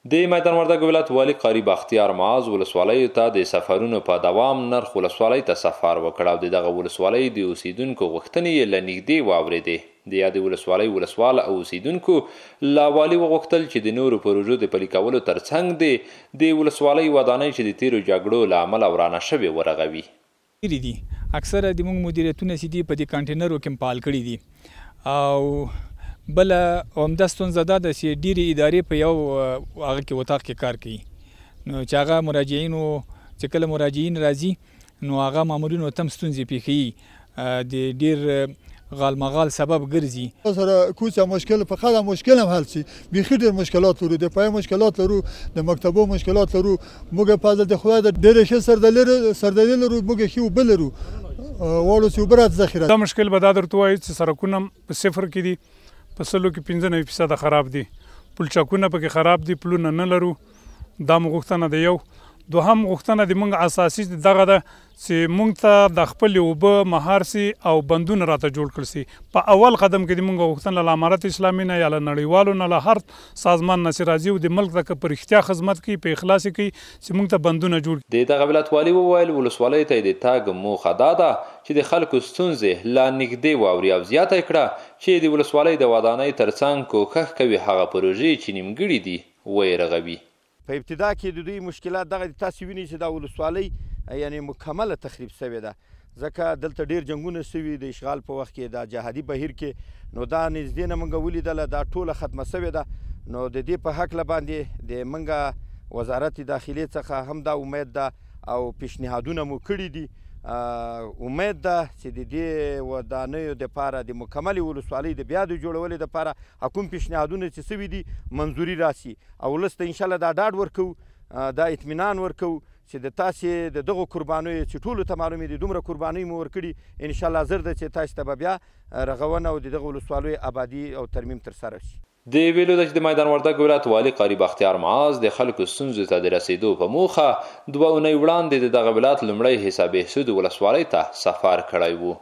د میدان وردګ ولایت والي قاری بختیار معاذ ولسوالیو ته د سفرونو په دوام نرخ ولسوالۍ ته سفر وکړ او د دغه ولسوالۍ د اوسیدونکو غوښتنې یې له نږدې واورېدې. د یادې ولسوالۍ ولسوال او اوسیدونکو له والي وغوښتل چې د نورو پروژو د پلي کولو ترڅنګ د ولسوالۍ ودانۍ چې د تیرو جګړو له امله ورانه شوې ورغوي. دي اکثره د موږ مدیریتونه چې دي په دې کانټینرو کې فعال کړي دي او بل همدا ستونزه ده چې ډېرې ادارې په یو هغه کې وطاق کې کار کوي نو چې هغه مراجعینو چې کله مراجعین راځي نو هغه مامورینو تم ستونزې پیښوي د ډېر غالمغال سبب ګرځي. سره کوڅه مشکل فقط مشکل هم حل شي بیخي ډېر مشکلات لرو د پای مشکلات لرو د مکتبو مشکلات لرو موږ په د خدای د ډېر ښه سردلې لرو موږ ښه وبل لرو والو چې برات ذخیره دا مشکل به دا درته وایي چې سرکونه په صفر کې دي په سلو کې 95% خراب دي پلچکونه پکې خراب دي پلونه نه لرو دا مو غوښتنه ده. یو دوهم غوښتنه د موږ اساسي دغه ده چې موږ ته د خپل اوبه مهار سي او بندونه راته جوړ کړل سي. په اول قدم کې د موږ غوښتنه له امارت اسلامي نه یا له نړیوالو نه له هر سازمان نه چې راځي او د ملک ته په رښتیا خدمت کوي په اخلاص کوي چې موږ ته بندونه جوړ کړي. دغه ولایت والي وویل ولسوالۍ ته د تګ موخه دا ده چې د خلکو ستونزې لا نږدې واوري او زیاته کړه چې د ولسوالۍ د ودانۍ ترڅنګ کوښښ کوي هغه پروژې چې نیمګړې دي ویرغوي. په ابتدا کې د دوی مشکلات دغه تاسو وینئ چې دا ولسوالۍ یعنی مکمله تخریب شوې ده ځکه دلته ډېر جنګونه شوي د اشغال په وخت کې د جهادي بهیر کې نو دا نږدې نه موږ ولیدله دا ټوله ختمه شوې ده. نو د دې په هکله باندې د موږ وزارت داخلي څخه هم دا امید ده او پیشنهادونه مو کړي دي. امید ده چې د دې ودانیو دپاره د مکملې ولسوالۍ د بیا د جوړولو دپاره کوم پیشنهادونه چې شوي دي منظوري راسي او ولس ته انشاءالله دا ډاډ ورکوو دا اطمینان ورکوو چې د تاسې د دغو قربانیو چې ټولو ته معلومې دي دومره قربانۍ مو ورکړي انشاءالله زر ده چې تاسو ته به بیا رغونه او د دغو ولسوالیو آبادي او ترمیم ترسره شي. د ویلو ده چې د میدان وردګ ولایت والي قاری بختیار معاذ د خلکو ستونزو ته د رسیدو په موخه 2 اونۍ وړاندې د دغه ولایت لومړی حسابي سود ولسوالۍ ته سفر کړی و.